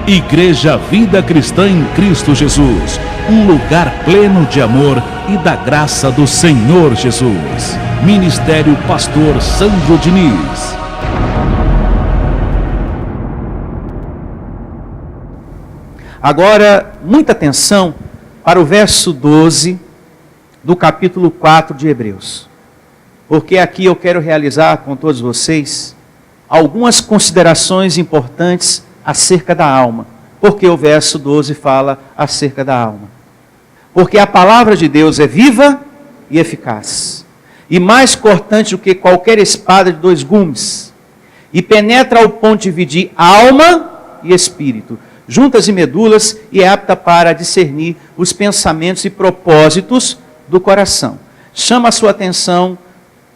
Igreja Vida Cristã em Cristo Jesus, um lugar pleno de amor e da graça do Senhor Jesus. Ministério Pastor Sandro Diniz. Agora, muita atenção para o verso 12 do capítulo 4 de Hebreus. Porque aqui eu quero realizar com todos vocês algumas considerações importantes acerca da alma. Porque o verso 12 fala acerca da alma. Porque a palavra de Deus é viva e eficaz, e mais cortante do que qualquer espada de dois gumes, e penetra ao ponto de dividir alma e espírito, juntas e medulas, e é apta para discernir os pensamentos e propósitos do coração. Chama a sua atenção,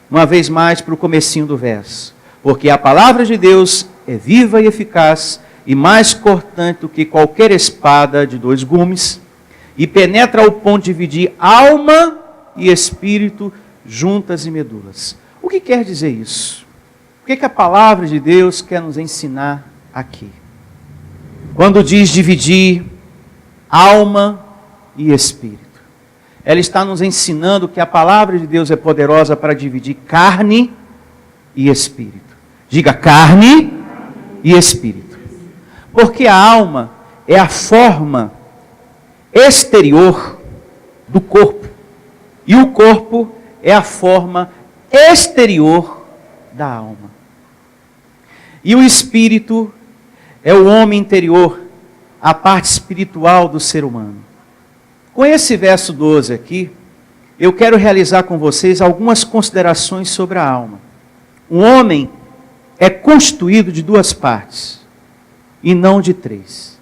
uma vez mais, para o comecinho do verso. Porque a palavra de Deus é viva e eficaz, e mais cortante do que qualquer espada de dois gumes, e penetra ao ponto de dividir alma e espírito, juntas e medulas. O que quer dizer isso? O que a palavra de Deus quer nos ensinar aqui? Quando diz dividir alma e espírito, ela está nos ensinando que a palavra de Deus é poderosa para dividir carne e espírito. Diga carne e espírito. Porque a alma é a forma exterior do corpo. E o corpo é a forma exterior da alma. E o espírito é o homem interior, a parte espiritual do ser humano. Com esse verso 12 aqui, eu quero realizar com vocês algumas considerações sobre a alma. O homem é constituído de duas partes, e não de três.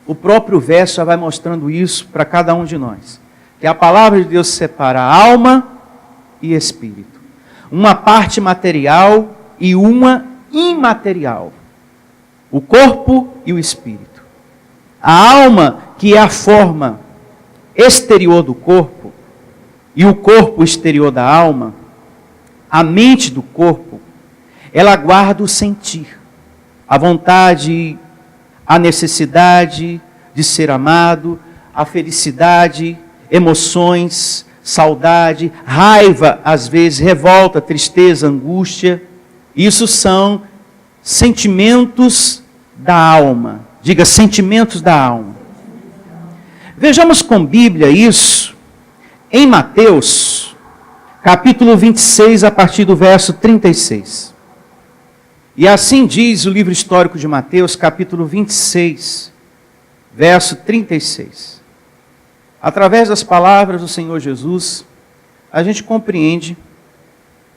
O próprio verso já vai mostrando isso para cada um de nós. Que a palavra de Deus separa alma e espírito. Uma parte material e uma imaterial. O corpo e o espírito. A alma, que é a forma exterior do corpo, e o corpo exterior da alma, a mente do corpo, ela guarda o sentir, a vontade, a necessidade de ser amado, a felicidade, emoções, saudade, raiva, às vezes, revolta, tristeza, angústia. Isso são sentimentos da alma. Diga, sentimentos da alma. Vejamos com Bíblia isso em Mateus, capítulo 26, a partir do verso 36. E assim diz o livro histórico de Mateus, capítulo 26, verso 36. Através das palavras do Senhor Jesus, a gente compreende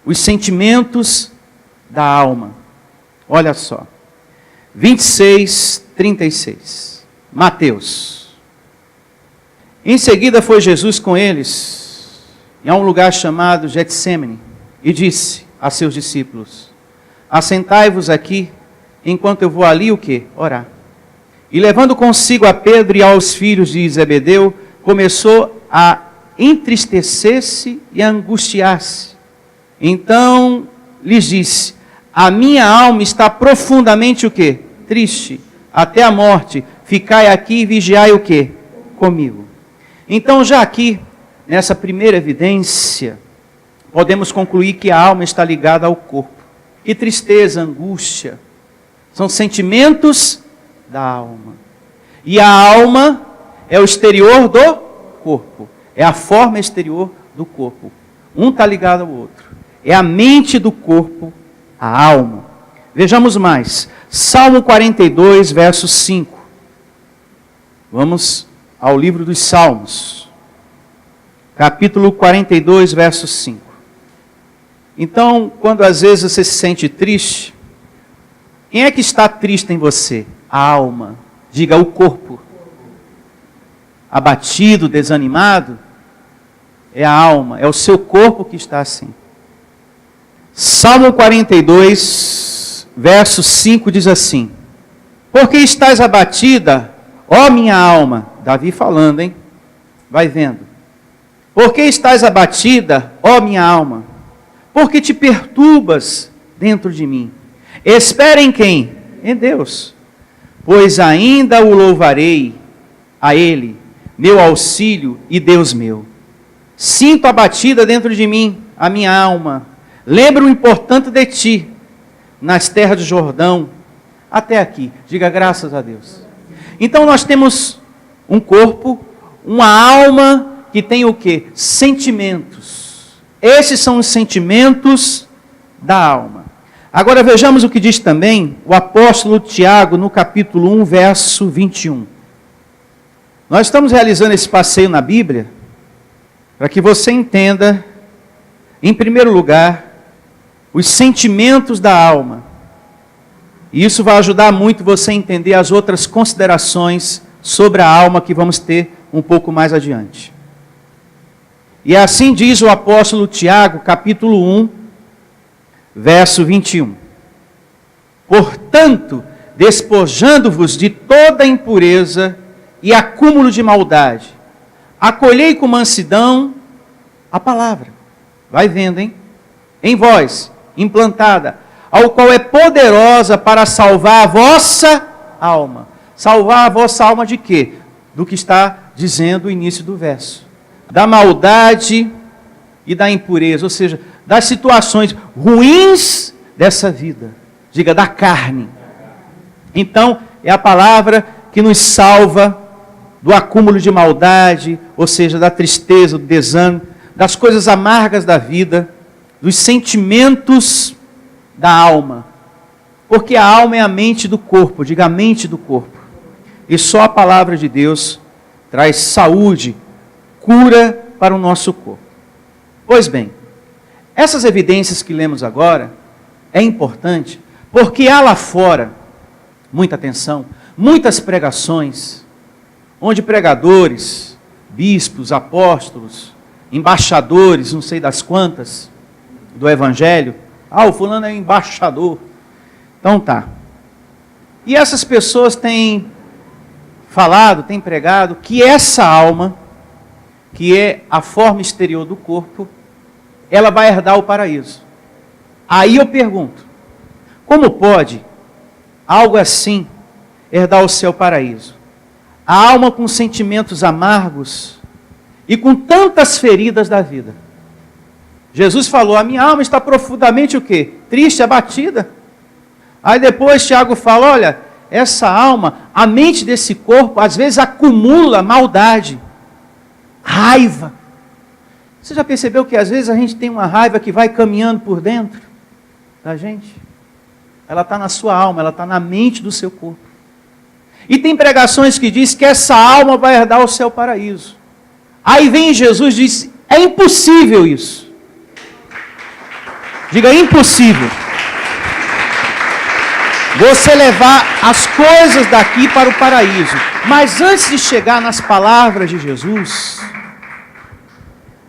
os sentimentos da alma. Olha só. 26, 36. Mateus. Em seguida foi Jesus com eles a um lugar chamado Getsêmani e disse a seus discípulos: assentai-vos aqui, enquanto eu vou ali o quê? Orar. E levando consigo a Pedro e aos filhos de Zebedeu, começou a entristecer-se e a angustiar-se. Então lhes disse: a minha alma está profundamente o quê? Triste, até a morte. Ficai aqui e vigiai o quê? Comigo. Então já aqui, nessa primeira evidência, podemos concluir que a alma está ligada ao corpo. Que tristeza, angústia, são sentimentos da alma. E a alma é o exterior do corpo, é a forma exterior do corpo. Um está ligado ao outro. É a mente do corpo, a alma. Vejamos mais. Salmo 42, verso 5. Vamos ao livro dos Salmos. Capítulo 42, verso 5. Então, quando às vezes você se sente triste, quem é que está triste em você? A alma. Diga, o corpo. Abatido, desanimado, é a alma, é o seu corpo que está assim. Salmo 42, verso 5 diz assim: porque estás abatida, ó minha alma? Davi falando, hein? Vai vendo. Porque estás abatida, ó minha alma? Porque te perturbas dentro de mim. Espera em quem? Em Deus. pois ainda o louvarei a Ele, meu auxílio e Deus meu. Sinto abatida dentro de mim a minha alma. Lembro o importante de Ti, nas terras do Jordão, até aqui. Diga graças a Deus. Então nós temos um corpo, uma alma que tem o quê? Sentimentos. Esses são os sentimentos da alma. Agora vejamos o que diz também o apóstolo Tiago no capítulo 1, verso 21. Nós estamos realizando esse passeio na Bíblia para que você entenda, em primeiro lugar, os sentimentos da alma. E isso vai ajudar muito você a entender as outras considerações sobre a alma que vamos ter um pouco mais adiante. E assim diz o apóstolo Tiago, capítulo 1, verso 21. Portanto, despojando-vos de toda impureza e acúmulo de maldade, acolhei com mansidão a palavra. Vai vendo, hein? Em vós, implantada, ao qual é poderosa para salvar a vossa alma. Salvar a vossa alma de quê? Do que está dizendo o início do verso. Da maldade e da impureza, ou seja, das situações ruins dessa vida. Diga, da carne. Então, é a palavra que nos salva do acúmulo de maldade, ou seja, da tristeza, do desânimo, das coisas amargas da vida, dos sentimentos da alma. Porque a alma é a mente do corpo, diga a mente do corpo. E só a palavra de Deus traz saúde, cura para o nosso corpo. Pois bem, essas evidências que lemos agora é importante porque há lá fora, muita atenção, muitas pregações, onde pregadores, bispos, apóstolos, embaixadores, não sei das quantas, do Evangelho, o fulano é embaixador. Então tá. E essas pessoas têm falado, têm pregado que essa alma, que é a forma exterior do corpo, ela vai herdar o paraíso. Aí eu pergunto, como pode algo assim herdar o seu paraíso? A alma com sentimentos amargos e com tantas feridas da vida. Jesus falou, a minha alma está profundamente o quê? Triste, abatida. Aí depois Tiago fala, olha, essa alma, a mente desse corpo, às vezes acumula maldade, raiva. Você já percebeu que às vezes a gente tem uma raiva que vai caminhando por dentro da gente? Ela está na sua alma, ela está na mente do seu corpo. E tem pregações que diz que essa alma vai herdar o céu paraíso. Aí vem Jesus e diz, é impossível isso. Diga, impossível. Você levar as coisas daqui para o paraíso. Mas antes de chegar nas palavras de Jesus,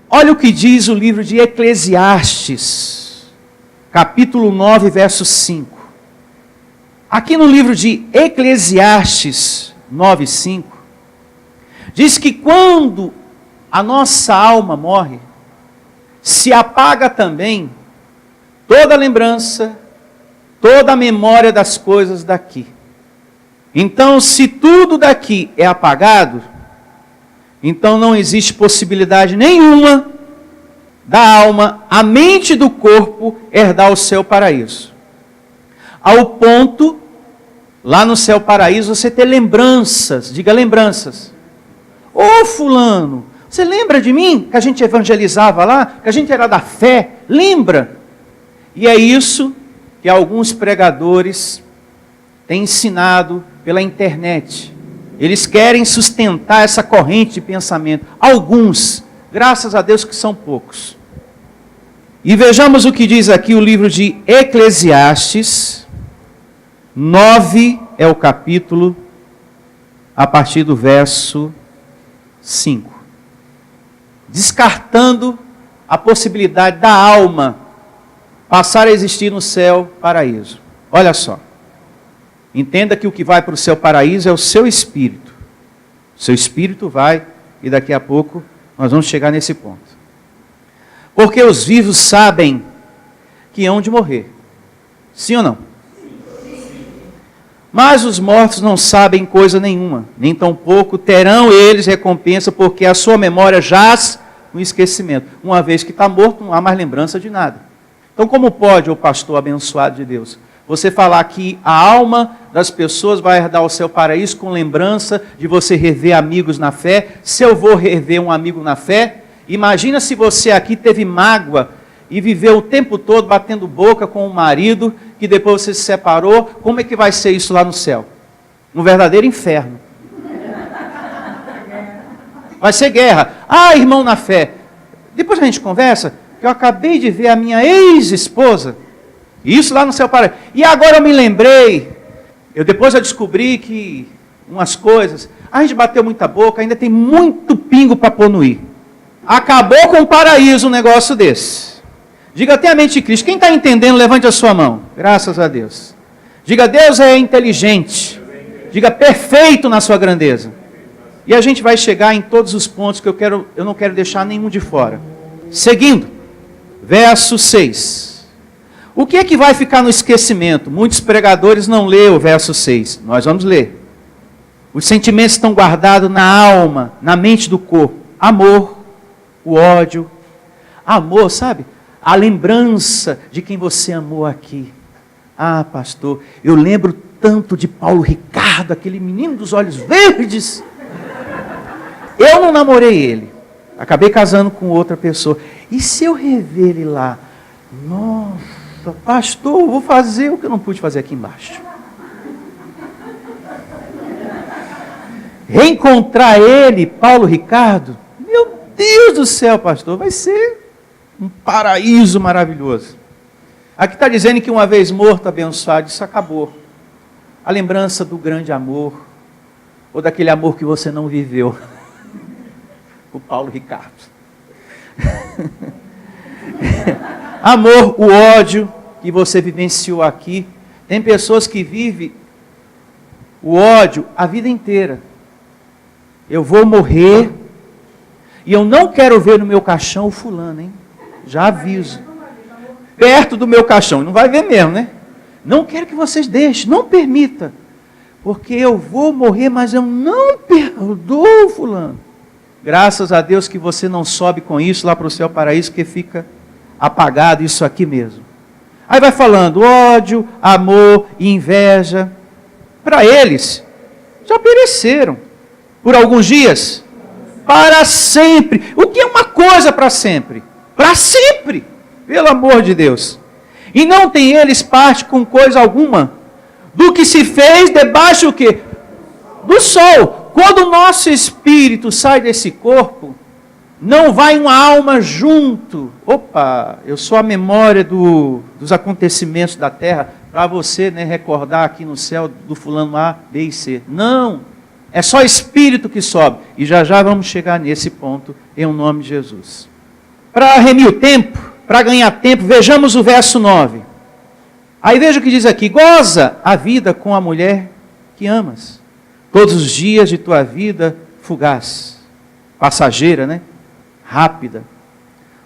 olha o que diz o livro de Eclesiastes, capítulo 9, verso 5. Aqui no livro de Eclesiastes 9, 5, diz que quando a nossa alma morre, se apaga também toda a lembrança, toda a memória das coisas daqui. Então, se tudo daqui é apagado, então não existe possibilidade nenhuma da alma, a mente do corpo, herdar o céu paraíso. Ao ponto, lá no céu paraíso, você ter lembranças, diga lembranças. Ô fulano, você lembra de mim? Que a gente evangelizava lá, que a gente era da fé, lembra? E é isso que alguns pregadores têm ensinado pela internet. Eles querem sustentar essa corrente de pensamento. Alguns, graças a Deus que são poucos. E vejamos o que diz aqui o livro de Eclesiastes, 9 é o capítulo, a partir do verso 5. Descartando a possibilidade da alma passar a existir no céu paraíso. Olha só. Entenda que o que vai para o céu paraíso é o seu espírito. O seu espírito vai, e daqui a pouco nós vamos chegar nesse ponto. Porque os vivos sabem que hão de morrer. Sim ou não? Mas os mortos não sabem coisa nenhuma, nem tampouco terão eles recompensa, porque a sua memória jaz no esquecimento. Uma vez que está morto, não há mais lembrança de nada. Então, como pode, o pastor abençoado de Deus, você falar que a alma das pessoas vai herdar o céu paraíso com lembrança de você rever amigos na fé? Se eu vou rever um amigo na fé, imagina se você aqui teve mágoa e viveu o tempo todo batendo boca com o marido, que depois você se separou, como é que vai ser isso lá no céu? Um verdadeiro inferno. Vai ser guerra. Ah, irmão na fé, depois a gente conversa, que eu acabei de ver a minha ex-esposa, isso lá no céu paraíso. E agora eu me lembrei, depois eu descobri que umas coisas, a gente bateu muita boca, ainda tem muito pingo para pôr no i. Acabou com o paraíso um negócio desse. Diga, tem a mente de Cristo. Quem está entendendo, levante a sua mão. Graças a Deus. Diga, Deus é inteligente. Diga, perfeito na sua grandeza. E a gente vai chegar em todos os pontos que eu não quero deixar nenhum de fora. Seguindo, verso 6. O que é que vai ficar no esquecimento? Muitos pregadores não lêem o verso 6. Nós vamos ler. Os sentimentos estão guardados na alma, na mente do corpo. Amor, o ódio. Amor, sabe? A lembrança de quem você amou aqui. Ah, pastor, eu lembro tanto de Paulo Ricardo, aquele menino dos olhos verdes. Eu não namorei ele. Acabei casando com outra pessoa. E se eu rever ele lá? Nossa, pastor, vou fazer o que eu não pude fazer aqui embaixo. Reencontrar ele, Paulo Ricardo. Meu Deus do céu, pastor, vai ser um paraíso maravilhoso. Aqui está dizendo que uma vez morto, abençoado, isso acabou. A lembrança do grande amor, ou daquele amor que você não viveu. O Paulo Ricardo. Amor, o ódio que você vivenciou aqui. Tem pessoas que vivem o ódio a vida inteira. Eu vou morrer e eu não quero ver no meu caixão o fulano, hein? Já aviso. Perto do meu caixão. Não vai ver mesmo, né? Não quero que vocês deixem. Não permita. Porque eu vou morrer, mas eu não perdoo fulano. Graças a Deus que você não sobe com isso lá para o céu paraíso, que fica apagado isso aqui mesmo. Aí vai falando ódio, amor e inveja. Para eles, já pereceram. Por alguns dias. Para sempre. O que é uma coisa para sempre? Para sempre, pelo amor de Deus. E não tem eles parte com coisa alguma do que se fez debaixo do quê? Do sol. Quando o nosso espírito sai desse corpo, não vai uma alma junto. Opa, eu sou a memória dos acontecimentos da terra, para você, né, recordar aqui no céu do fulano A, B e C. Não, é só espírito que sobe. E já já vamos chegar nesse ponto, em nome de Jesus. Para remir o tempo, para ganhar tempo, vejamos o verso 9. Aí veja o que diz aqui: goza a vida com a mulher que amas, todos os dias de tua vida fugaz, passageira, né? Rápida,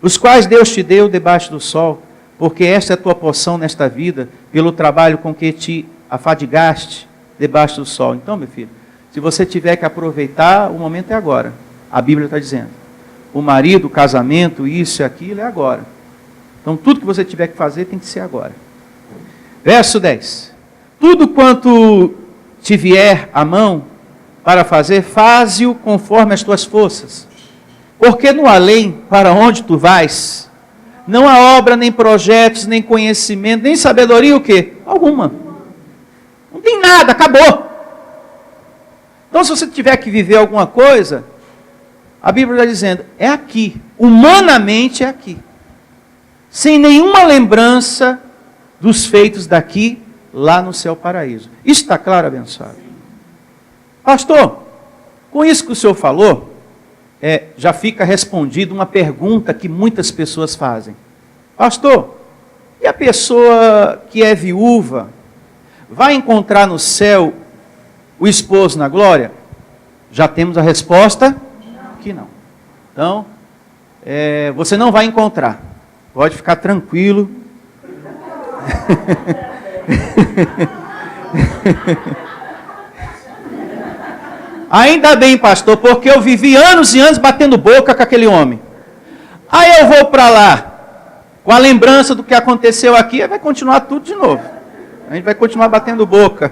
os quais Deus te deu debaixo do sol, porque esta é a tua porção nesta vida, pelo trabalho com que te afadigaste debaixo do sol. Então, meu filho, se você tiver que aproveitar, o momento é agora. A Bíblia está dizendo. O marido, o casamento, isso e aquilo é agora. Então tudo que você tiver que fazer tem que ser agora. Verso 10. Tudo quanto te vier à mão para fazer, faze-o conforme as tuas forças. Porque no além, para onde tu vais, não há obra, nem projetos, nem conhecimento, nem sabedoria, o quê? Alguma. Não tem nada, acabou. Então se você tiver que viver alguma coisa, a Bíblia está dizendo, é aqui, humanamente é aqui. Sem nenhuma lembrança dos feitos daqui, lá no céu paraíso. Isso está claro, abençoado? Pastor, com isso que o senhor falou, já fica respondida uma pergunta que muitas pessoas fazem. Pastor, e a pessoa que é viúva, vai encontrar no céu o esposo na glória? Já temos a resposta? Que não. Então, você não vai encontrar. Pode ficar tranquilo. Ainda bem, pastor, porque eu vivi anos e anos batendo boca com aquele homem. Aí eu vou para lá, com a lembrança do que aconteceu aqui, aí vai continuar tudo de novo. A gente vai continuar batendo boca.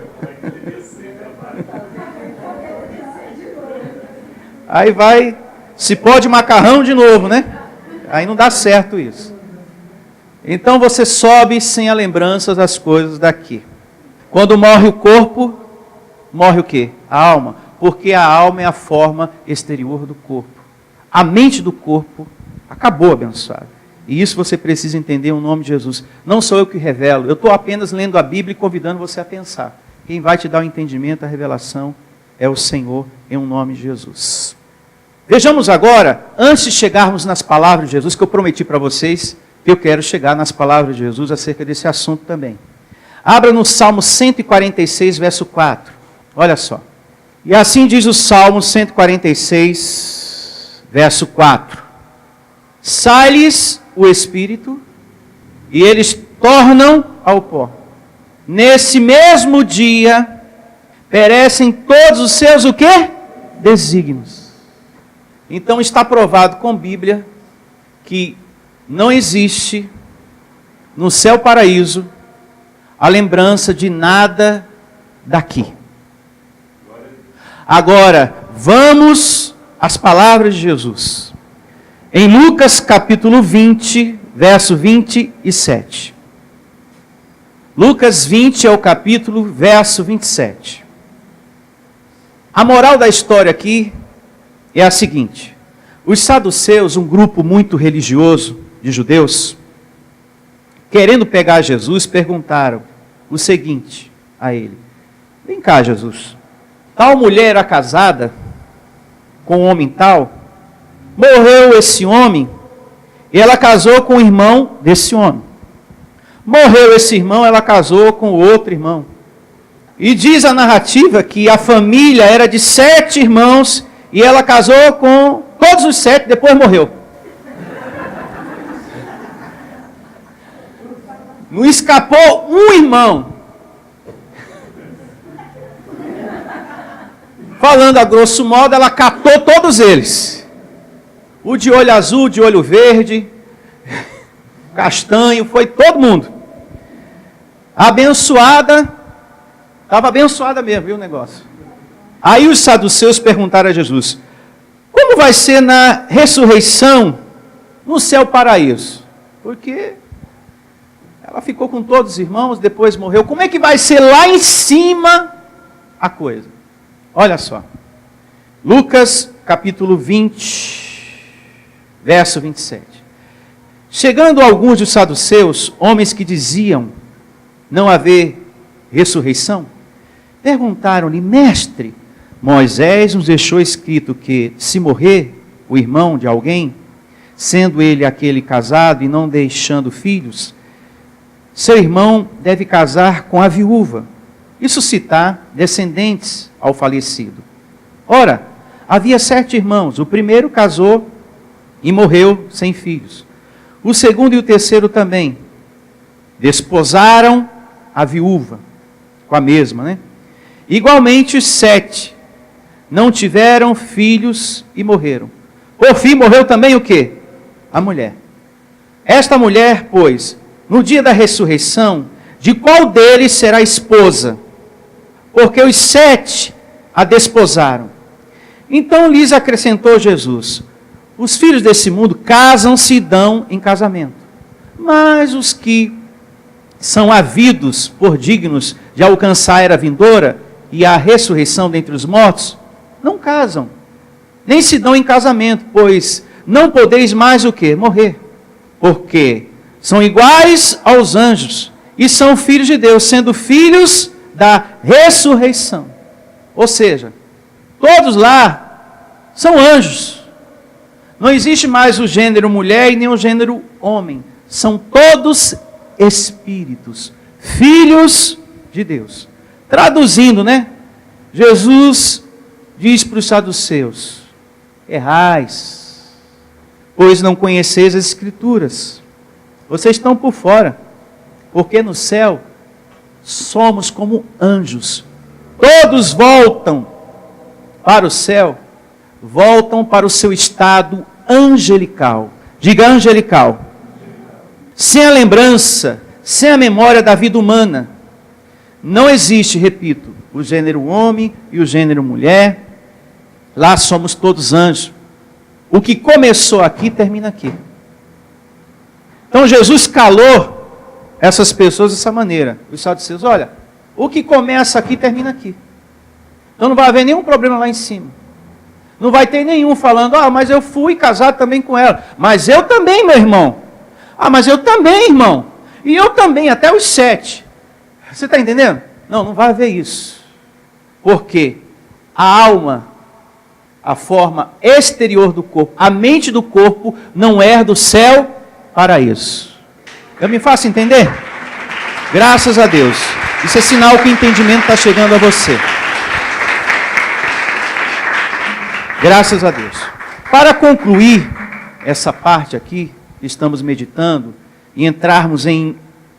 Aí vai, se pode macarrão de novo, né? Aí não dá certo isso. Então você sobe sem a lembrança das coisas daqui. Quando morre o corpo, morre o quê? A alma. Porque a alma é a forma exterior do corpo. A mente do corpo acabou, abençoado. E isso você precisa entender em nome de Jesus. Não sou eu que revelo, eu estou apenas lendo a Bíblia e convidando você a pensar. Quem vai te dar o entendimento, a revelação, é o Senhor, em nome de Jesus. Vejamos agora, antes de chegarmos nas palavras de Jesus, que eu prometi para vocês, que eu quero chegar nas palavras de Jesus acerca desse assunto também. Abra no Salmo 146, verso 4. Olha só. E assim diz o Salmo 146, verso 4. Sai-lhes o espírito e eles tornam ao pó. Nesse mesmo dia perecem todos os seus o quê? Desígnios. Então está provado com Bíblia que não existe no céu paraíso a lembrança de nada daqui. Agora, vamos às palavras de Jesus. Em Lucas capítulo 20, verso 27. Lucas 20 é o capítulo, verso 27. A moral da história aqui é a seguinte: os saduceus, um grupo muito religioso de judeus, querendo pegar Jesus, perguntaram o seguinte a ele: vem cá, Jesus, tal mulher era casada com um homem tal, morreu esse homem e ela casou com o irmão desse homem. Morreu esse irmão, ela casou com o outro irmão. E diz a narrativa que a família era de 7 irmãos e ela casou com todos os 7, depois morreu. Não escapou um irmão. Falando a grosso modo, ela catou todos eles. O de olho azul, de olho verde, castanho, foi todo mundo. Abençoada, estava abençoada mesmo, viu o negócio. Aí os saduceus perguntaram a Jesus: como vai ser na ressurreição no céu paraíso? Porque ela ficou com todos os irmãos, depois morreu. Como é que vai ser lá em cima a coisa? Olha só. Lucas capítulo 20, verso 27. Chegando alguns dos saduceus, homens que diziam não haver ressurreição, perguntaram-lhe: mestre, Moisés nos deixou escrito que, se morrer o irmão de alguém, sendo ele aquele casado e não deixando filhos, seu irmão deve casar com a viúva e suscitar descendentes ao falecido. Ora, havia 7 irmãos. O primeiro casou e morreu sem filhos. O segundo e o terceiro também desposaram a viúva, com a mesma, né? Igualmente os 7 não tiveram filhos e morreram. Por fim, morreu também o quê? A mulher. Esta mulher, pois, no dia da ressurreição, de qual deles será esposa? Porque os 7 a desposaram. Então lhes acrescentou Jesus: os filhos desse mundo casam-se e dão em casamento. Mas os que são havidos por dignos de alcançar a era vindoura e a ressurreição dentre os mortos, não casam, nem se dão em casamento, pois não podeis mais o quê? Morrer. Porque são iguais aos anjos e são filhos de Deus, sendo filhos da ressurreição. Ou seja, todos lá são anjos. Não existe mais o gênero mulher e nem o gênero homem. São todos espíritos, filhos de Deus. Traduzindo, né? Jesus diz para os saduceus: errais, pois não conheceis as Escrituras. Vocês estão por fora, porque no céu somos como anjos. Todos voltam para o céu, voltam para o seu estado angelical. Diga angelical. Sem a lembrança, sem a memória da vida humana, não existe, repito, o gênero homem e o gênero mulher. Lá somos todos anjos. O que começou aqui, termina aqui. Então Jesus calou essas pessoas dessa maneira. Os saduceus, olha, o que começa aqui, termina aqui. Então não vai haver nenhum problema lá em cima. Não vai ter nenhum falando, mas eu fui casado também com ela. Mas eu também, meu irmão. Mas eu também, irmão. E eu também, até os 7. Você está entendendo? Não vai haver isso. Porque a alma, a forma exterior do corpo, a mente do corpo, não é do céu para isso. Eu me faço entender? Graças a Deus. Isso é sinal que o entendimento está chegando a você. Graças a Deus. Para concluir essa parte aqui, que estamos meditando, e entrarmos em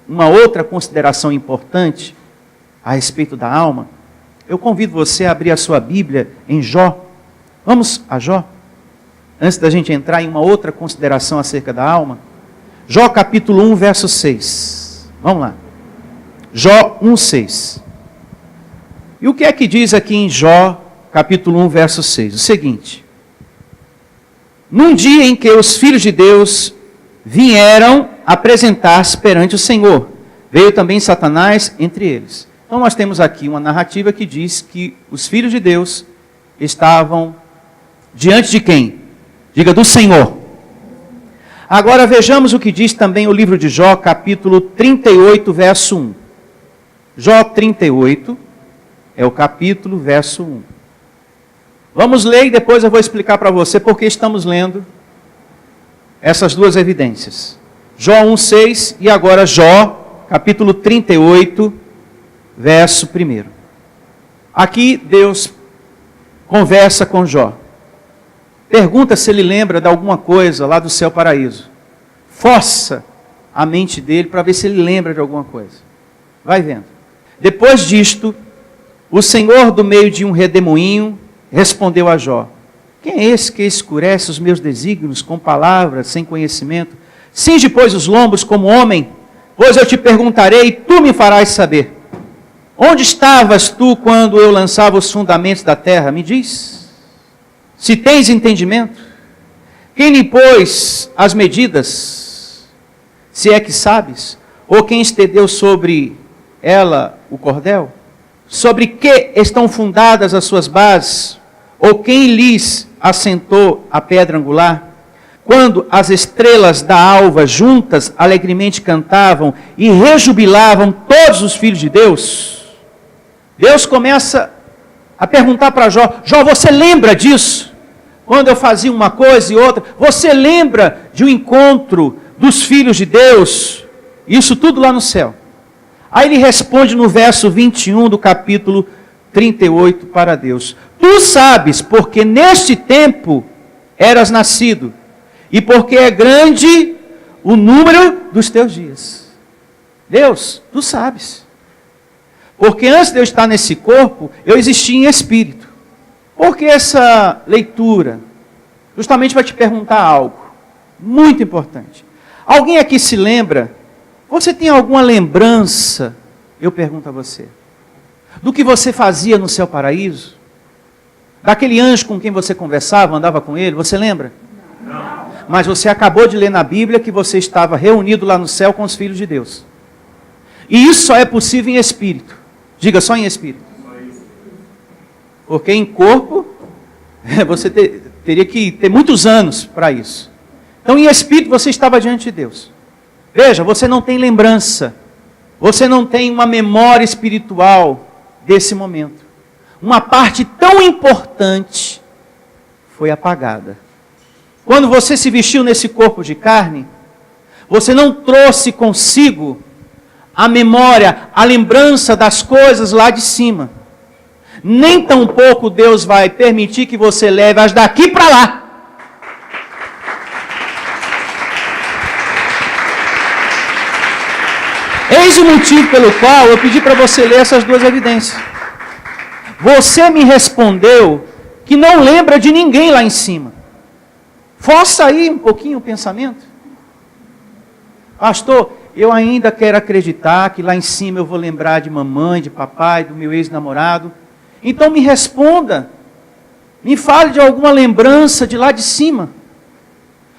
uma outra consideração importante a respeito da alma, eu convido você a abrir a sua Bíblia em Jó. Vamos a Jó? Antes da gente entrar em uma outra consideração acerca da alma. Jó capítulo 1, verso 6. Vamos lá. Jó 1, 6. E o que é que diz aqui em Jó capítulo 1, verso 6? O seguinte. Num dia em que os filhos de Deus vieram apresentar-se perante o Senhor, veio também Satanás entre eles. Então nós temos aqui uma narrativa que diz que os filhos de Deus estavam diante de quem? Diga, do Senhor. Agora vejamos o que diz também o livro de Jó, capítulo 38, verso 1. Jó 38 é o capítulo, verso 1. Vamos ler e depois eu vou explicar para você porque estamos lendo essas duas evidências. Jó 1,6 e agora Jó, capítulo 38, verso 1. Aqui Deus conversa com Jó. Pergunta se ele lembra de alguma coisa lá do céu paraíso. Força a mente dele para ver se ele lembra de alguma coisa. Vai vendo. Depois disto, o Senhor do meio de um redemoinho respondeu a Jó: quem é esse que escurece os meus desígnios com palavras sem conhecimento? Cinge, pois, os lombos como homem, pois eu te perguntarei e tu me farás saber. Onde estavas tu quando eu lançava os fundamentos da terra? Me diz. Se tens entendimento, quem lhe pôs as medidas? Se é que sabes, ou quem estendeu sobre ela o cordel? Sobre que estão fundadas as suas bases? Ou quem lhes assentou a pedra angular? Quando as estrelas da alva juntas alegremente cantavam e rejubilavam todos os filhos de Deus, Deus começa a perguntar para Jó: Jó, você lembra disso? Quando eu fazia uma coisa e outra, você lembra de um encontro dos filhos de Deus? Isso tudo lá no céu. Aí ele responde no verso 21 do capítulo 38 para Deus: tu sabes, porque neste tempo eras nascido, e porque é grande o número dos teus dias. Deus, tu sabes. Porque antes de eu estar nesse corpo, eu existia em espírito. Porque essa leitura justamente vai te perguntar algo muito importante. Alguém aqui se lembra? Você tem alguma lembrança, eu pergunto a você, do que você fazia no céu paraíso? Daquele anjo com quem você conversava, andava com ele, você lembra? Não. Mas você acabou de ler na Bíblia que você estava reunido lá no céu com os filhos de Deus. E isso só é possível em espírito. Diga, só em espírito. Porque em corpo, você teria que ter muitos anos para isso. Então em espírito você estava diante de Deus. Veja, você não tem lembrança. Você não tem uma memória espiritual desse momento. Uma parte tão importante foi apagada. Quando você se vestiu nesse corpo de carne, você não trouxe consigo a memória, a lembrança das coisas lá de cima. Nem tampouco Deus vai permitir que você leve as daqui para lá. Eis o motivo pelo qual eu pedi para você ler essas duas evidências. Você me respondeu que não lembra de ninguém lá em cima. Força aí um pouquinho o pensamento. Pastor, eu ainda quero acreditar que lá em cima eu vou lembrar de mamãe, de papai, do meu ex-namorado. Então me responda. Me fale de alguma lembrança de lá de cima.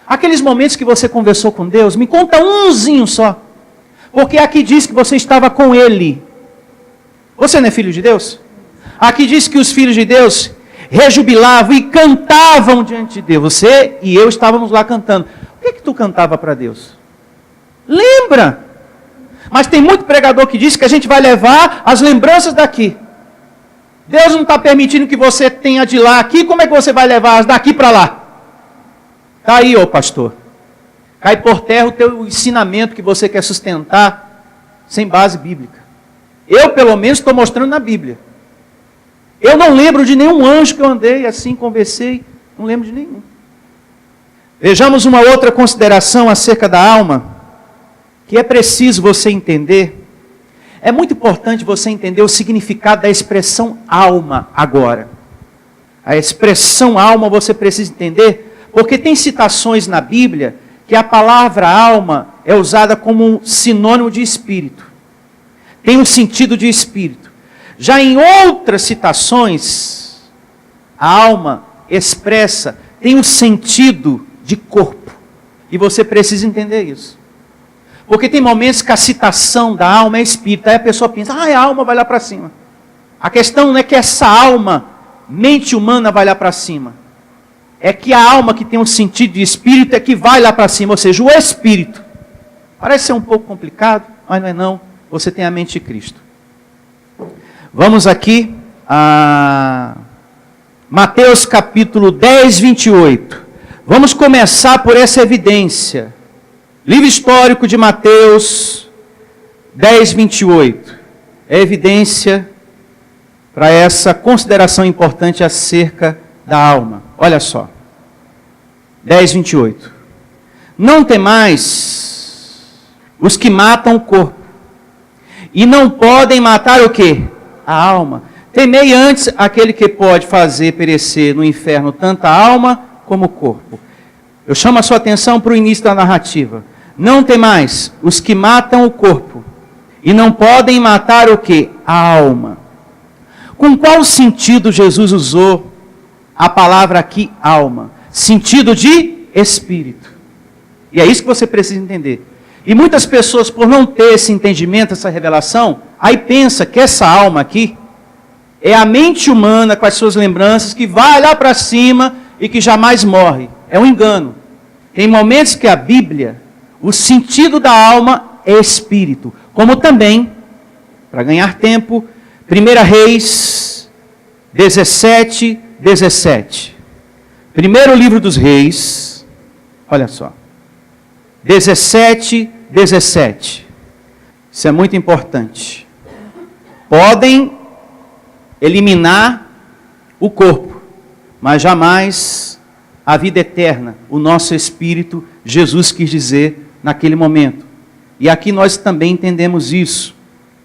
Aqueles momentos que você conversou com Deus, me conta umzinho só. Porque aqui diz que você estava com Ele. Você não é filho de Deus? Aqui diz que os filhos de Deus rejubilavam e cantavam diante de Deus. Você e eu estávamos lá cantando. O que tu cantava para Deus? Lembra? Mas tem muito pregador que diz que a gente vai levar as lembranças daqui. Deus não está permitindo que você tenha de lá aqui, como é que você vai levar as daqui para lá? Está aí, ô pastor. Cai por terra o teu ensinamento que você quer sustentar sem base bíblica. Eu, pelo menos, estou mostrando na Bíblia. Eu não lembro de nenhum anjo que eu andei assim, conversei, não lembro de nenhum. Vejamos uma outra consideração acerca da alma, que é preciso você entender. É muito importante você entender o significado da expressão alma agora. A expressão alma você precisa entender, porque tem citações na Bíblia que a palavra alma é usada como um sinônimo de espírito. Tem um sentido de espírito. Já em outras citações, a alma expressa, tem um sentido de corpo. E você precisa entender isso. Porque tem momentos que a citação da alma é espírito. Aí a pessoa pensa, a alma vai lá para cima. A questão não é que essa alma, mente humana, vai lá para cima. É que a alma que tem um sentido de espírito é que vai lá para cima. Ou seja, o espírito. Parece ser um pouco complicado, mas não é não. Você tem a mente de Cristo. Vamos aqui a Mateus capítulo 10, 28. Vamos começar por essa evidência. Livro histórico de Mateus 10, 28. É evidência para essa consideração importante acerca da alma. Olha só. 10, 28. Não temais os que matam o corpo, e não podem matar o quê? A alma. Temei antes aquele que pode fazer perecer no inferno tanto a alma como o corpo. Eu chamo a sua atenção para o início da narrativa. Não temais os que matam o corpo, e não podem matar o quê? A alma. Com qual sentido Jesus usou a palavra aqui, alma? Sentido de espírito. E é isso que você precisa entender. E muitas pessoas, por não ter esse entendimento, essa revelação, aí pensa que essa alma aqui é a mente humana com as suas lembranças que vai lá para cima e que jamais morre. É um engano. Tem momentos que a Bíblia, o sentido da alma é espírito. Como também, para ganhar tempo, 1 Reis 17, 17. Primeiro livro dos Reis, olha só. 17, 17. Isso é muito importante. Podem eliminar o corpo, mas jamais a vida eterna, o nosso espírito, Jesus quis dizer naquele momento. E aqui nós também entendemos isso,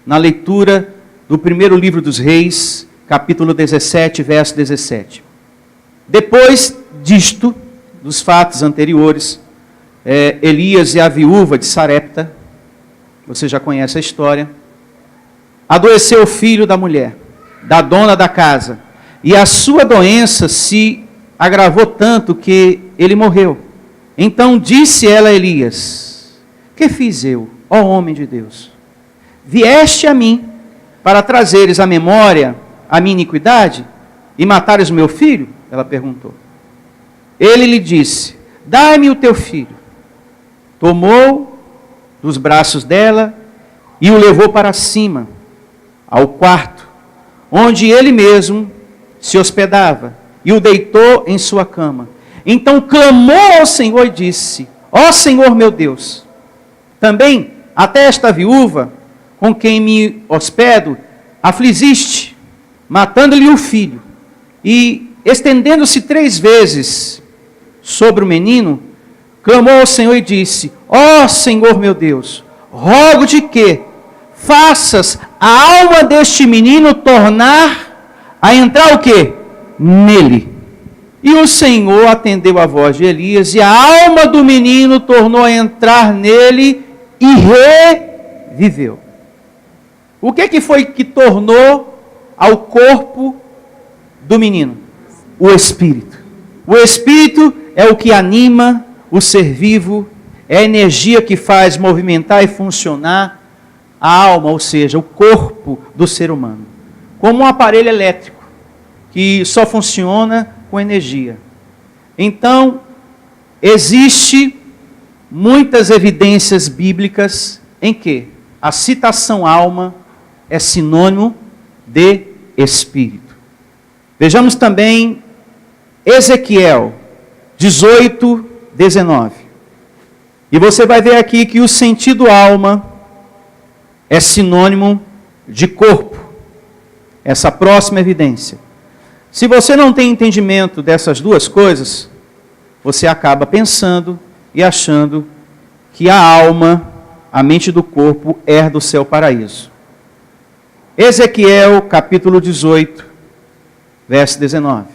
na leitura do primeiro livro dos Reis, capítulo 17, verso 17. Depois disto, dos fatos anteriores, Elias e a viúva de Sarepta, você já conhece a história, adoeceu o filho da mulher, da dona da casa, e a sua doença se agravou tanto que ele morreu. Então disse ela a Elias: que fiz eu, ó homem de Deus? Vieste a mim para trazeres à memória a minha iniquidade e matares o meu filho? Ela perguntou. Ele lhe disse: dai-me o teu filho. Tomou dos braços dela e o levou para cima, ao quarto, onde ele mesmo se hospedava, e o deitou em sua cama. Então clamou ao Senhor e disse: ó Senhor meu Deus, também até esta viúva, com quem me hospedo, afligiste, matando-lhe o filho. E estendendo-se 3 vezes sobre o menino, clamou ao Senhor e disse: ó Senhor meu Deus, rogo-te que, faças a alma deste menino tornar a entrar o quê? Nele. E o Senhor atendeu a voz de Elias, e a alma do menino tornou a entrar nele e reviveu. O que foi que tornou ao corpo do menino? O Espírito. O Espírito é o que anima o ser vivo, é a energia que faz movimentar e funcionar a alma, ou seja, o corpo do ser humano. Como um aparelho elétrico, que só funciona com energia. Então, existe muitas evidências bíblicas em que a citação alma é sinônimo de espírito. Vejamos também Ezequiel 18, 19. E você vai ver aqui que o sentido alma é sinônimo de corpo. Essa próxima evidência. Se você não tem entendimento dessas duas coisas, você acaba pensando e achando que a alma, a mente do corpo, herda o céu paraíso. Ezequiel, capítulo 18, verso 19.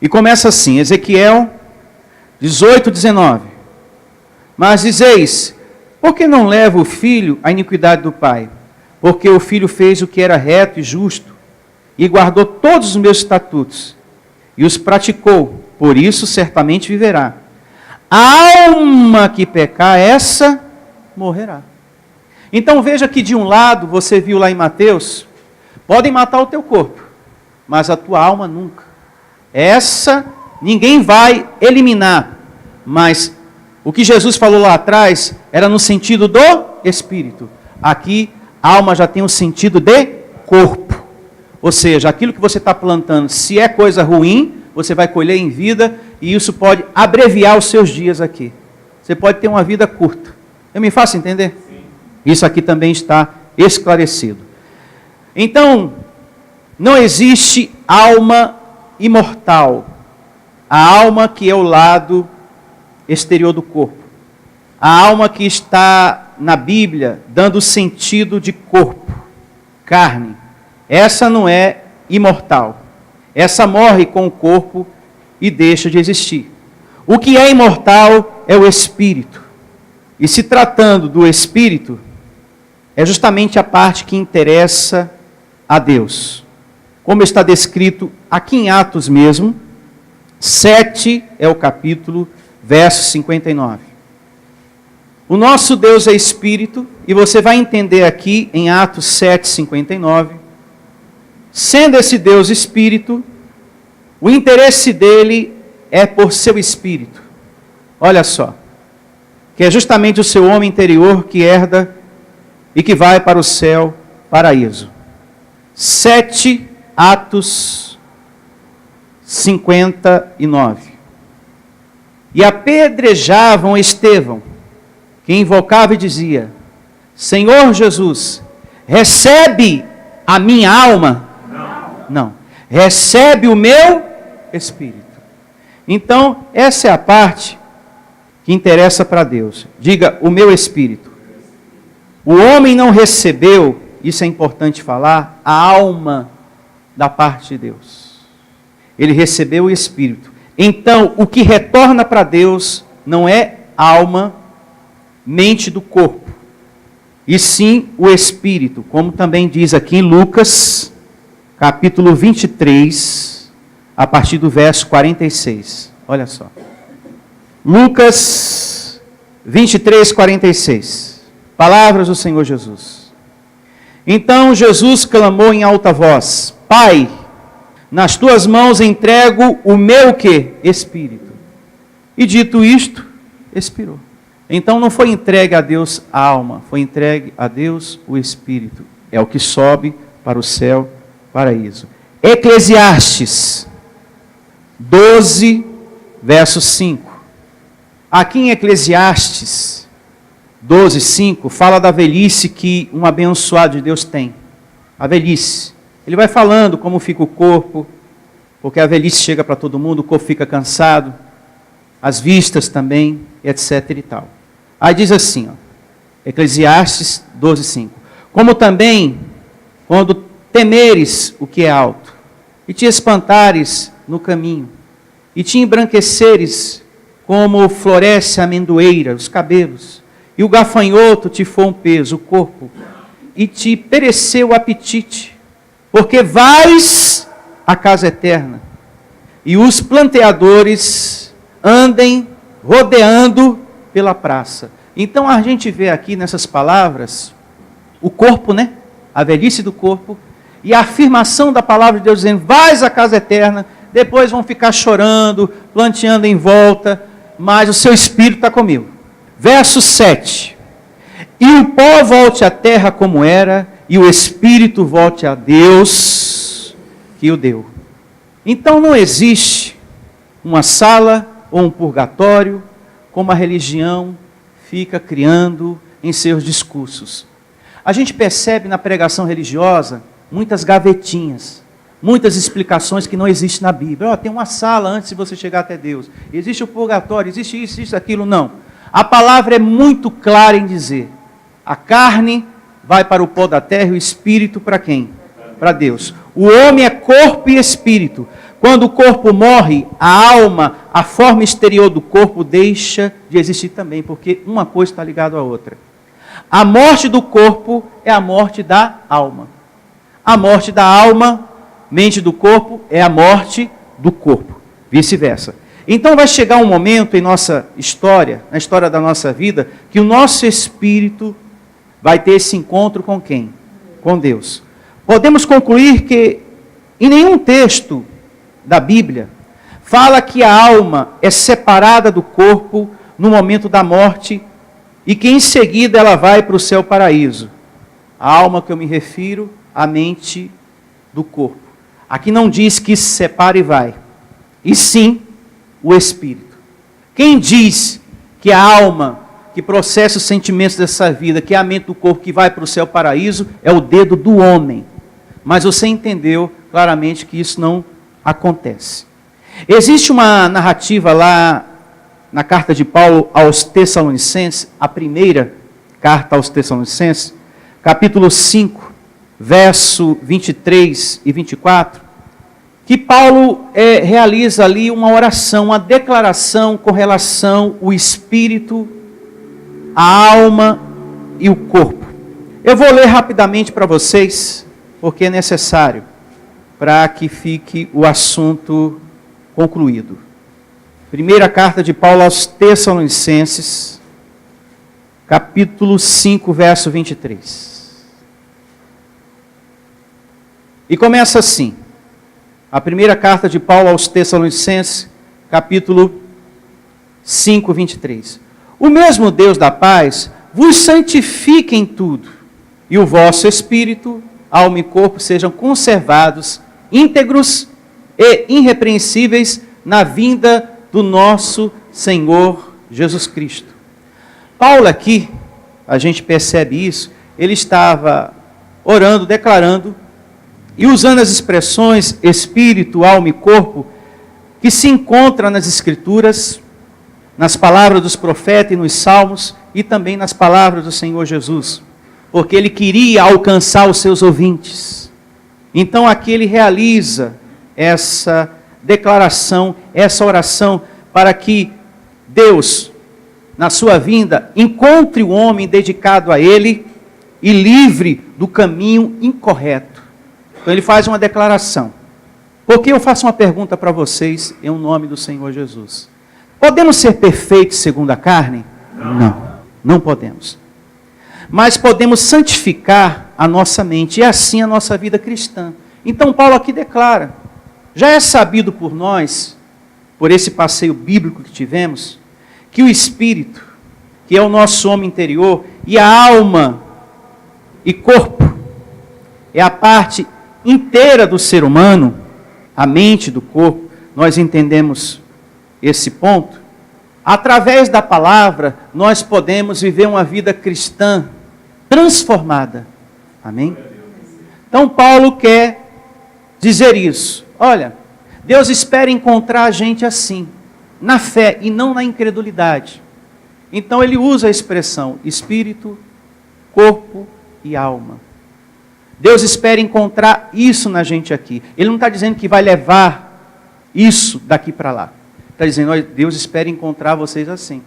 E começa assim, Ezequiel 18, 19. Mas dizeis, por que não leva o filho à iniquidade do pai? Porque o filho fez o que era reto e justo, e guardou todos os meus estatutos, e os praticou, por isso certamente viverá. A alma que pecar, essa morrerá. Então veja que de um lado, você viu lá em Mateus, podem matar o teu corpo, mas a tua alma nunca. Essa ninguém vai eliminar, mas o que Jesus falou lá atrás era no sentido do espírito. Aqui, a alma já tem o sentido de corpo. Ou seja, aquilo que você está plantando, se é coisa ruim, você vai colher em vida, e isso pode abreviar os seus dias aqui. Você pode ter uma vida curta. Eu me faço entender? Sim. Isso aqui também está esclarecido. Então, não existe alma imortal. A alma que é o lado exterior do corpo. A alma que está na Bíblia dando sentido de corpo, carne. Essa não é imortal. Essa morre com o corpo e deixa de existir. O que é imortal é o espírito. E se tratando do espírito, é justamente a parte que interessa a Deus. Como está descrito aqui em Atos mesmo, 7 é o capítulo, verso 59. O nosso Deus é espírito, e você vai entender aqui em Atos 7, 59, sendo esse Deus espírito, o interesse dele é por seu espírito. Olha só, que é justamente o seu homem interior que herda e que vai para o céu, paraíso. 7 Atos 59. E apedrejavam Estevão, que invocava e dizia, Senhor Jesus, recebe a minha alma? Não. Recebe o meu espírito. Então, essa é a parte que interessa para Deus. Diga, o meu espírito. O homem não recebeu, isso é importante falar, a alma da parte de Deus. Ele recebeu o espírito. Então, o que retorna para Deus não é alma, mente do corpo, e sim o espírito, como também diz aqui em Lucas, capítulo 23, a partir do verso 46. Olha só. Lucas 23, 46. Palavras do Senhor Jesus. Então Jesus clamou em alta voz, Pai, nas tuas mãos entrego o meu quê? Espírito. E dito isto, expirou. Então não foi entregue a Deus a alma, foi entregue a Deus o Espírito. É o que sobe para o céu, paraíso. Eclesiastes 12, verso 5. Aqui em Eclesiastes 12, 5, fala da velhice que um abençoado de Deus tem. A velhice. Ele vai falando como fica o corpo, porque a velhice chega para todo mundo, o corpo fica cansado, as vistas também, etc. e tal. Aí diz assim, ó, Eclesiastes 12:5. Como também, quando temeres o que é alto, e te espantares no caminho, e te embranqueceres como floresce a amendoeira, os cabelos, e o gafanhoto te for um peso, o corpo, e te pereceu o apetite, porque vais à casa eterna, e os planteadores andem rodeando pela praça. Então a gente vê aqui nessas palavras o corpo, né? A velhice do corpo e a afirmação da palavra de Deus dizendo: vais à casa eterna. Depois vão ficar chorando, planteando em volta, mas o seu espírito está comigo. Verso 7. E o pó volte à terra como era, e o espírito volte a Deus que o deu. Então não existe uma sala ou um purgatório, como a religião fica criando em seus discursos. A gente percebe na pregação religiosa muitas gavetinhas, muitas explicações que não existem na Bíblia. Tem uma sala antes de você chegar até Deus. Existe o purgatório, existe isso, existe aquilo. Não. A palavra é muito clara em dizer: a carne vai para o pó da terra e o espírito para quem? Para Deus. O homem é corpo e espírito. Quando o corpo morre, a alma, a forma exterior do corpo deixa de existir também, porque uma coisa está ligada à outra. A morte do corpo é a morte da alma. A morte da alma, mente do corpo, é a morte do corpo. Vice-versa. Então vai chegar um momento em nossa história, na história da nossa vida, que o nosso espírito vai ter esse encontro com quem? Com Deus. Podemos concluir que em nenhum texto da Bíblia fala que a alma é separada do corpo no momento da morte e que em seguida ela vai para o céu paraíso. A alma que eu me refiro, a mente do corpo. Aqui não diz que se separa e vai, e sim o espírito. Quem diz que a alma que processa os sentimentos dessa vida, que é a mente do corpo que vai para o céu paraíso, é o dedo do homem. Mas você entendeu claramente que isso não acontece. Existe uma narrativa lá na carta de Paulo aos Tessalonicenses, a primeira carta aos Tessalonicenses, capítulo 5, verso 23 e 24, que Paulo realiza ali uma oração, uma declaração com relação ao espírito, a alma e o corpo. Eu vou ler rapidamente para vocês, porque é necessário, para que fique o assunto concluído. Primeira carta de Paulo aos Tessalonicenses, capítulo 5, verso 23. E começa assim, a primeira carta de Paulo aos Tessalonicenses, capítulo 5, 23. O mesmo Deus da paz vos santifique em tudo, e o vosso espírito, alma e corpo sejam conservados, íntegros e irrepreensíveis na vinda do nosso Senhor Jesus Cristo. Paulo aqui, a gente percebe isso, ele estava orando, declarando e usando as expressões espírito, alma e corpo que se encontram nas Escrituras, nas palavras dos profetas e nos salmos e também nas palavras do Senhor Jesus, porque ele queria alcançar os seus ouvintes. Então aqui ele realiza essa declaração, essa oração, para que Deus, na sua vinda, encontre o homem dedicado a ele e livre do caminho incorreto. Então ele faz uma declaração. Porque eu faço uma pergunta para vocês em nome do Senhor Jesus. Podemos ser perfeitos segundo a carne? Não, não podemos. Mas podemos santificar a nossa mente e assim a nossa vida cristã. Então Paulo aqui declara, já é sabido por nós, por esse passeio bíblico que tivemos, que o espírito, que é o nosso homem interior, e a alma e corpo, é a parte inteira do ser humano, a mente do corpo, nós entendemos esse ponto. Através da palavra, nós podemos viver uma vida cristã transformada. Amém? Então Paulo quer dizer isso. Olha, Deus espera encontrar a gente assim, na fé e não na incredulidade. Então ele usa a expressão espírito, corpo e alma. Deus espera encontrar isso na gente aqui. Ele não está dizendo que vai levar isso daqui para lá. Está dizendo, olha, Deus espera encontrar vocês assim.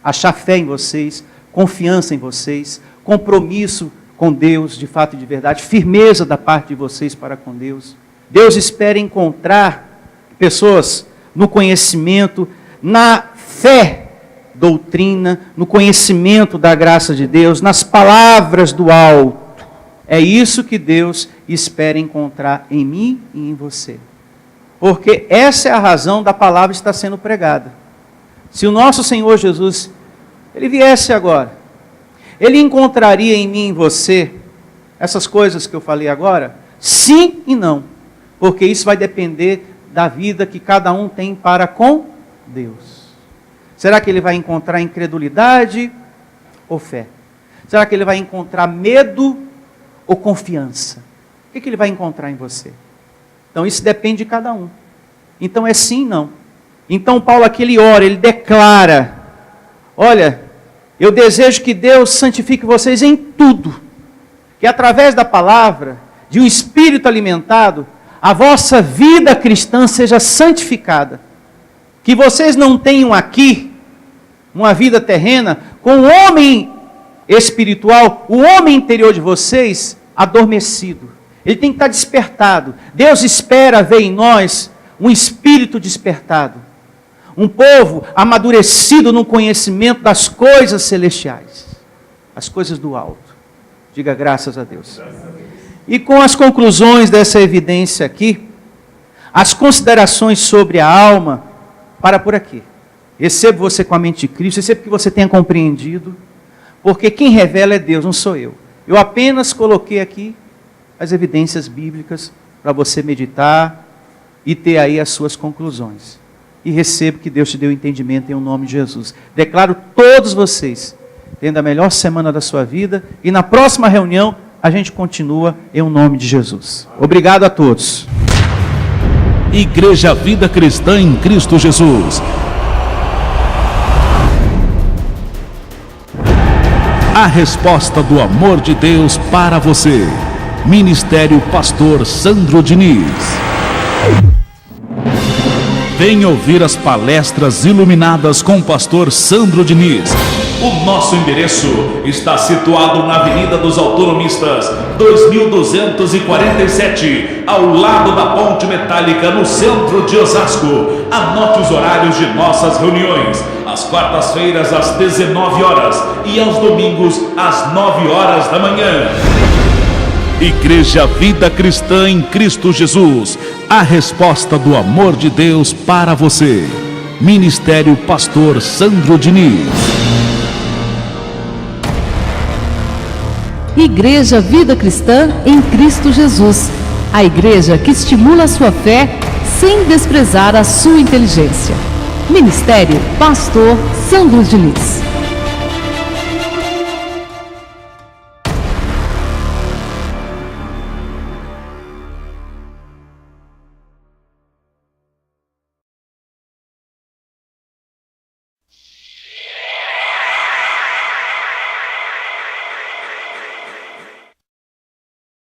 Achar fé em vocês, confiança em vocês, compromisso com Deus, de fato e de verdade, firmeza da parte de vocês para com Deus. Deus espera encontrar pessoas no conhecimento, na fé, doutrina, no conhecimento da graça de Deus, nas palavras do alto. É isso que Deus espera encontrar em mim e em você. Porque essa é a razão da palavra estar sendo pregada. Se o nosso Senhor Jesus, Ele viesse agora, Ele encontraria em mim e em você essas coisas que eu falei agora? Sim e não. Porque isso vai depender da vida que cada um tem para com Deus. Será que Ele vai encontrar incredulidade ou fé? Será que Ele vai encontrar medo ou confiança? O que Ele vai encontrar em você? Então isso depende de cada um. Então é sim e não. Então Paulo aqui ele ora, ele declara, olha, eu desejo que Deus santifique vocês em tudo. Que através da palavra, de um espírito alimentado, a vossa vida cristã seja santificada. Que vocês não tenham aqui uma vida terrena com o homem espiritual, o homem interior de vocês adormecido. Ele tem que estar despertado. Deus espera ver em nós um espírito despertado. Um povo amadurecido no conhecimento das coisas celestiais. As coisas do alto. Diga graças a Deus. E com as conclusões dessa evidência aqui, as considerações sobre a alma, para por aqui. Recebo você com a mente de Cristo, recebo que você tenha compreendido, porque quem revela é Deus, não sou eu. Eu apenas coloquei aqui as evidências bíblicas para você meditar e ter aí as suas conclusões. E recebo que Deus te deu entendimento em nome de Jesus. Declaro todos vocês tendo a melhor semana da sua vida e na próxima reunião a gente continua em nome de Jesus. Obrigado a todos. Igreja Vida Cristã em Cristo Jesus. A resposta do amor de Deus para você. Ministério Pastor Sandro Diniz. Venha ouvir as palestras iluminadas com o pastor Sandro Diniz. O nosso endereço está situado na Avenida dos Autonomistas, 2247, ao lado da Ponte Metálica, no centro de Osasco. Anote os horários de nossas reuniões. Às quartas-feiras, às 19 horas e aos domingos, às 9 horas da manhã. Igreja Vida Cristã em Cristo Jesus. A resposta do amor de Deus para você. Ministério Pastor Sandro Diniz. Igreja Vida Cristã em Cristo Jesus. A igreja que estimula a sua fé sem desprezar a sua inteligência. Ministério Pastor Sandro Diniz.